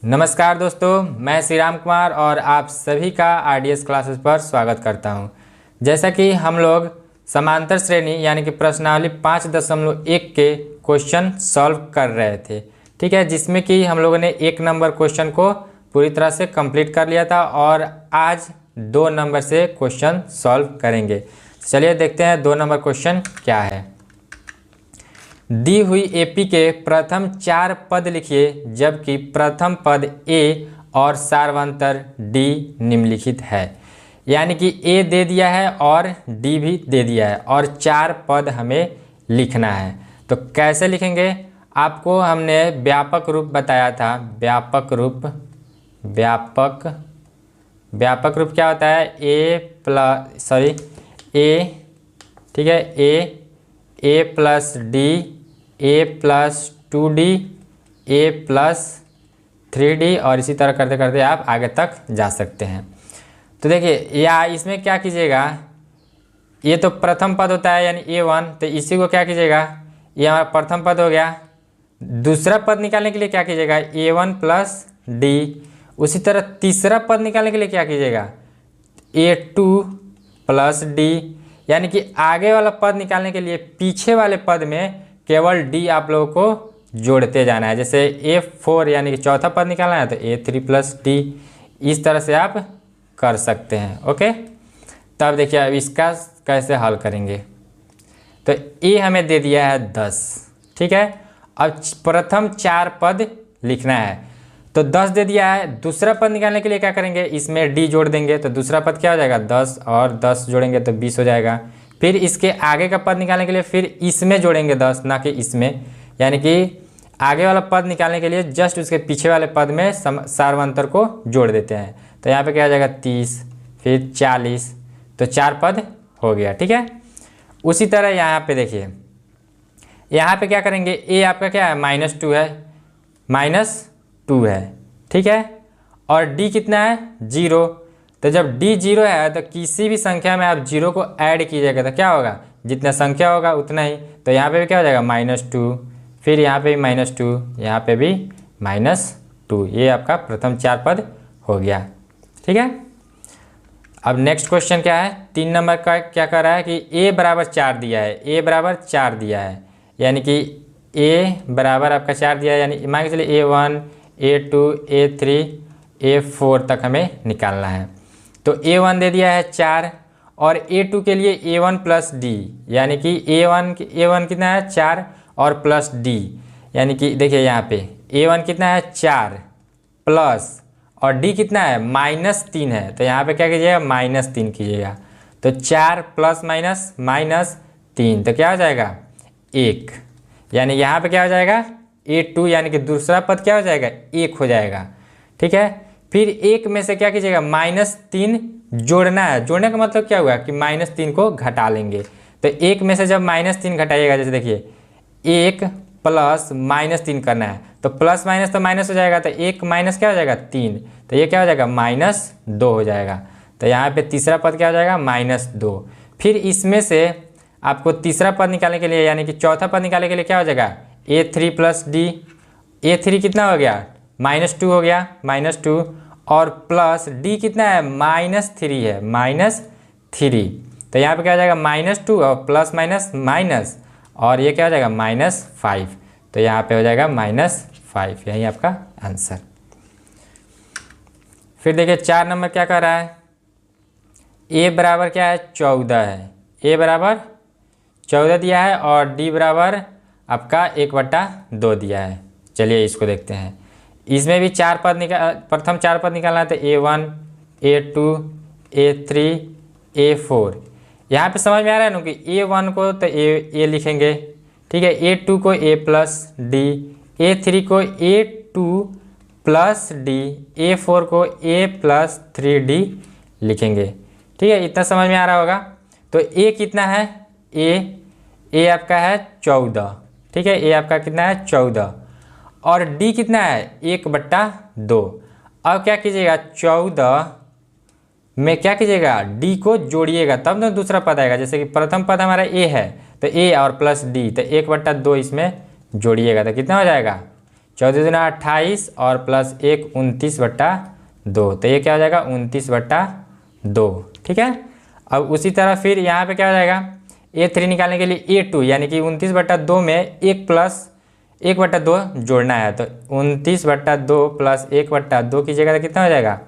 नमस्कार दोस्तों, मैं श्री राम कुमार और आप सभी का आरडीएस क्लासेस पर स्वागत करता हूं। जैसा कि हम लोग समांतर श्रेणी यानी कि प्रश्नावली 5.1 के क्वेश्चन सॉल्व कर रहे थे, ठीक है, जिसमें कि हम लोगों ने 1 नंबर क्वेश्चन को पूरी तरह से कंप्लीट कर लिया था और आज 2 नंबर से क्वेश्चन सॉल्व करेंगे। चलिए देखते हैं 2 नंबर क्वेश्चन क्या है। दी हुई एपी के प्रथम 4 पद लिखिए, जबकि प्रथम पद ए और सार्वंतर डी निम्नलिखित है। यानी कि ए दे दिया है और डी भी दे दिया है और 4 पद हमें लिखना है। तो कैसे लिखेंगे, आपको हमने व्यापक रूप बताया था। व्यापक रूप क्या होता है? ठीक है, ए प्लस डी, ए प्लस 2d, ए प्लस 3d और इसी तरह करते करते आप आगे तक जा सकते हैं। तो देखिए या इसमें क्या कीजिएगा, ये तो प्रथम पद होता है यानी a1, तो इसी को क्या कीजिएगा, ये हमारा प्रथम पद हो गया। दूसरा पद निकालने के लिए क्या कीजिएगा, a1 प्लस डी। उसी तरह तीसरा पद निकालने के लिए क्या कीजिएगा, a2 प्लस डी। यानी कि आगे वाला पद निकालने के लिए पीछे वाले पद में केवल डी आप लोगों को जोड़ते जाना है। जैसे a4 यानी कि चौथा पद निकालना है तो a3 प्लस डी। इस तरह से आप कर सकते हैं। ओके, तब देखिए अब इसका कैसे हल करेंगे। तो ए हमें दे दिया है 10, ठीक है। अब प्रथम 4 पद लिखना है, तो 10 दे दिया है। दूसरा पद निकालने के लिए क्या करेंगे, इसमें डी जोड़ देंगे, तो दूसरा पद क्या हो जाएगा, 10 और 10 जोड़ेंगे तो 20 हो जाएगा। फिर इसके आगे का पद निकालने के लिए फिर इसमें जोड़ेंगे 10, ना कि इसमें। यानी कि आगे वाला पद निकालने के लिए जस्ट उसके पीछे वाले पद में सार्वंतर को जोड़ देते हैं। तो यहाँ पे क्या हो जाएगा 30, फिर 40, तो 4 पद हो गया, ठीक है। उसी तरह यहाँ पे देखिए, यहाँ पे क्या करेंगे, ए आपका क्या है, -2 है, -2 है, ठीक है। और डी कितना है, 0। तो जब डी 0 है तो किसी भी संख्या में आप 0 को ऐड कीजिएगा तो क्या होगा, जितना संख्या होगा उतना ही। तो यहाँ पे भी क्या हो जाएगा, -2, फिर यहाँ पे भी -2, यहाँ पे भी -2। ये आपका प्रथम 4 पद हो गया, ठीक है। अब नेक्स्ट क्वेश्चन क्या है, 3 नंबर का क्या कर रहा है कि a बराबर 4 दिया है, a बराबर 4 दिया है। यानी कि a बराबर आपका 4 दिया है, यानी मान के चलिए a1, a2, a3, a4 तक हमें निकालना है। तो a1 दे दिया है 4 और a2 के लिए a1 प्लस डी, यानी कि a1 कितना है 4 और प्लस डी। यानी कि देखिए यहाँ पे a1 कितना है 4 प्लस और d कितना है -3 है। तो यहाँ पे क्या कीजिएगा, -3 कीजिएगा। तो 4 प्लस -3 तो क्या हो जाएगा 1। यानी यहाँ पे क्या हो जाएगा a2, यानी कि दूसरा पद क्या हो जाएगा 1 हो जाएगा, ठीक है। फिर 1 में से क्या कीजिएगा, -3 जोड़ना है। जोड़ने का मतलब क्या हुआ कि -3 को घटा लेंगे। तो 1 में से जब -3 घटाइएगा, जैसे देखिए 1 प्लस -3 करना है, तो प्लस माइनस तो माइनस हो जाएगा, तो 1 माइनस क्या हो जाएगा 3, तो ये क्या हो जाएगा -2 हो जाएगा। तो यहाँ पे तीसरा पद क्या हो जाएगा -2। फिर इसमें से आपको तीसरा पद निकालने के लिए, यानी कि चौथा पद निकालने के लिए क्या हो जाएगा, a3 प्लस डी। a3 कितना हो गया, -2 हो गया, -2 और प्लस डी कितना है -3 है, -3। तो यहाँ पे क्या हो जाएगा -2 और प्लस माइनस माइनस, और ये क्या हो जाएगा -5। तो यहाँ पे हो जाएगा -5, यही आपका आंसर। फिर देखिए 4 नंबर क्या कर रहा है, a बराबर क्या है 14 है, a बराबर 14 दिया है और d बराबर आपका 1/2 दिया है। चलिए इसको देखते हैं। इसमें भी 4 पद प्रथम 4 पद निकालना है, तो a1, a2, a3, a4। यहाँ पे समझ में आ रहा है ना कि a1 को तो a लिखेंगे, ठीक है, a2 को a प्लस डी, a3 को a2 प्लस डी, a4 को a प्लस 3d लिखेंगे, ठीक है। इतना समझ में आ रहा होगा। तो a कितना है, a आपका है 14, ठीक है, a आपका कितना है 14 और d कितना है 1/2। अब क्या कीजिएगा, 14 में क्या कीजिएगा, d को जोड़िएगा तब ना दूसरा पद आएगा। जैसे कि प्रथम पद हमारा a है, तो a और प्लस d, तो 1/2 इसमें जोड़िएगा तो कितना हो जाएगा 14 दूना 28 और प्लस 1 29/2, तो ये क्या हो जाएगा 29/2। ठीक है। अब उसी तरह फिर यहाँ पे क्या हो जाएगा, A3 निकालने के लिए A2 यानी कि 29/2 में 1 प्लस 1/2 जोड़ना है, तो 29/2 प्लस 1/2 कीजिएगा तो कितना हो जाएगा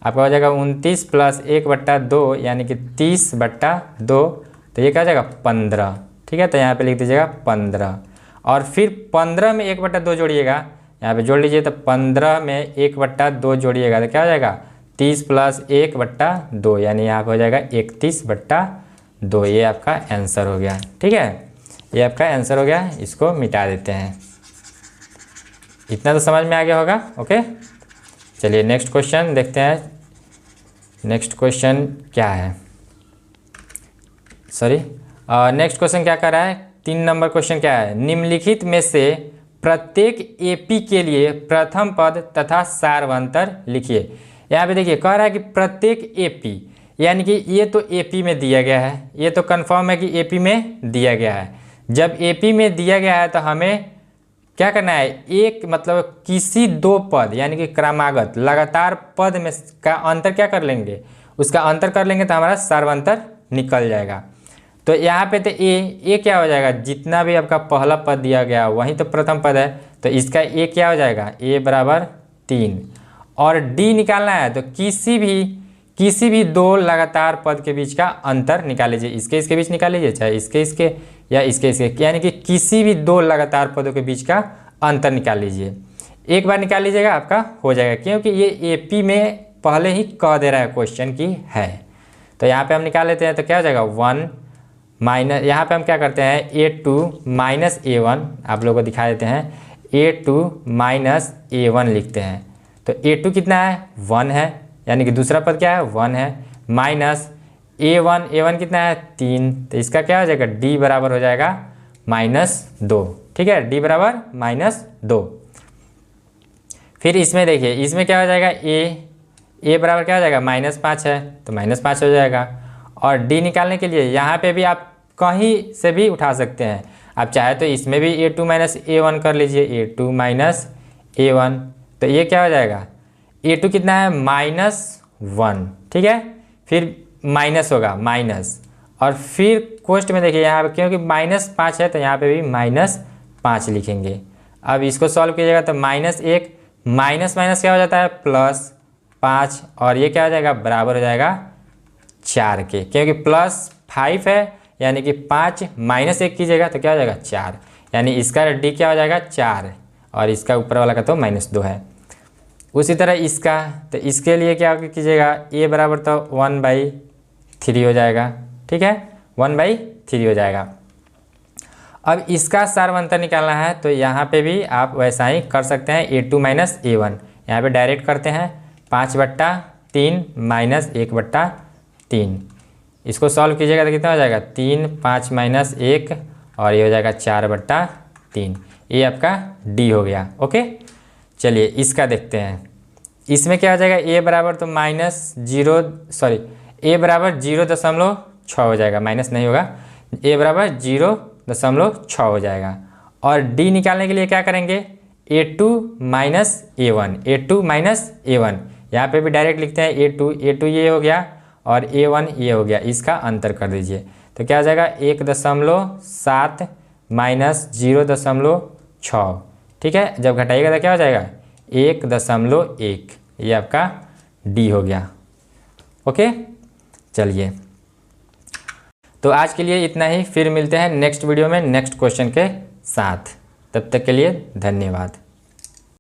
आपका, हो जाएगा 29 प्लस 1/2 यानी कि 30/2, तो ये क्या हो जाएगा 15। ठीक है, तो यहाँ पे लिख दीजिएगा 15 और फिर 15 में 1/2 जोड़िएगा, यहाँ पे जोड़ लीजिए, तो 15 में 1/2 जोड़िएगा तो क्या हो जाएगा 30 प्लस 1/2 यानी यहाँ पे हो जाएगा 31/2। ये आपका आंसर हो गया। ठीक है, ये आपका आंसर हो गया, इसको मिटा देते हैं। इतना तो समझ में आ गया होगा। ओके, चलिए नेक्स्ट क्वेश्चन देखते हैं। नेक्स्ट क्वेश्चन क्या है, सॉरी नेक्स्ट क्वेश्चन क्या कर रहा है, 3 नंबर क्वेश्चन क्या है, निम्नलिखित में से प्रत्येक एपी के लिए प्रथम पद तथा सार्वंतर लिखिए। यहाँ पे देखिए कह रहा है कि प्रत्येक एपी, यानी कि ये तो एपी में दिया गया है, ये तो कंफर्म है कि एपी में दिया गया है। जब एपी में दिया गया है तो हमें क्या करना है, एक मतलब किसी 2 पद यानी कि क्रमागत लगातार पद में का अंतर क्या कर लेंगे, उसका अंतर कर लेंगे तो हमारा सार्वंतर निकल जाएगा। तो यहाँ पे तो ए क्या हो जाएगा, जितना भी आपका पहला पद दिया गया वही तो प्रथम पद है, तो इसका ए क्या हो जाएगा, ए बराबर 3। और डी निकालना है तो किसी भी 2 लगातार पद के बीच का अंतर निकाल लीजिए, इसके बीच निकाल लीजिए, चाहे इसके या इसके, यानी कि किसी भी 2 लगातार पदों के बीच का अंतर निकाल लीजिए। एक बार निकाल लीजिएगा आपका हो जाएगा, क्योंकि ये एपी में पहले ही कह दे रहा है क्वेश्चन की है। तो यहाँ पे हम निकाल लेते हैं, तो क्या हो जाएगा 1 माइनस, यहाँ पे हम क्या करते हैं A2 माइनस A1, आप लोगों को दिखा देते हैं, A2 माइनस A1 लिखते हैं। तो A2 कितना है 1 है, यानी कि दूसरा पद क्या है 1 है, माइनस A1 कितना है 3, तो इसका क्या हो जाएगा D बराबर हो जाएगा -2। ठीक है, D बराबर -2। फिर इसमें देखिए, इसमें क्या हो जाएगा A बराबर क्या हो जाएगा -5 है, तो -5 हो जाएगा। और D निकालने के लिए यहाँ पे भी आप कहीं से भी उठा सकते हैं, आप चाहे तो इसमें भी A2 माइनस A1 कर लीजिए, A2 माइनस A1, तो ये क्या हो जाएगा A2 कितना है -1। ठीक है, फिर माइनस होगा माइनस, और फिर कोष्ट में देखिए यहाँ पे क्योंकि -5 है तो यहाँ पे भी -5 लिखेंगे। अब इसको सॉल्व कीजिएगा तो -1 माइनस क्या हो जाता है +5, और ये क्या हो जाएगा बराबर हो जाएगा 4 के, क्योंकि +5 है यानी कि 5 -1 कीजिएगा तो क्या हो जाएगा 4, यानी इसका D क्या हो जाएगा 4 और इसका ऊपर वाला का तो -2 है। उसी तरह इसका, तो इसके लिए क्या कीजिएगा A बराबर तो 1/3 हो जाएगा। ठीक है, 1/3 हो जाएगा। अब इसका सार्वंतर निकालना है तो यहाँ पे भी आप वैसा ही कर सकते हैं, A2 माइनस A1 यहाँ पे डायरेक्ट करते हैं, 5/3 माइनस 1/3, इसको सॉल्व कीजिएगा तो कितना हो जाएगा 3, 5 माइनस 1 और ये हो जाएगा 4/3। ये आपका D हो गया। ओके, चलिए इसका देखते हैं, इसमें क्या हो जाएगा A बराबर तो A बराबर 0.6 हो जाएगा, माइनस नहीं होगा, A बराबर 0.6 हो जाएगा। और D निकालने के लिए क्या करेंगे A2 माइनस A1, यहाँ पे भी डायरेक्ट लिखते हैं A2 ये हो गया और A1 ये हो गया, इसका अंतर कर दीजिए तो क्या हो जाएगा 1.7 माइनस 0.6। ठीक है, जब घटाइएगा तो क्या हो जाएगा 1.1, ये आपका D हो गया। ओके, चलिए तो आज के लिए इतना ही, फिर मिलते हैं नेक्स्ट वीडियो में नेक्स्ट क्वेश्चन के साथ, तब तक के लिए धन्यवाद।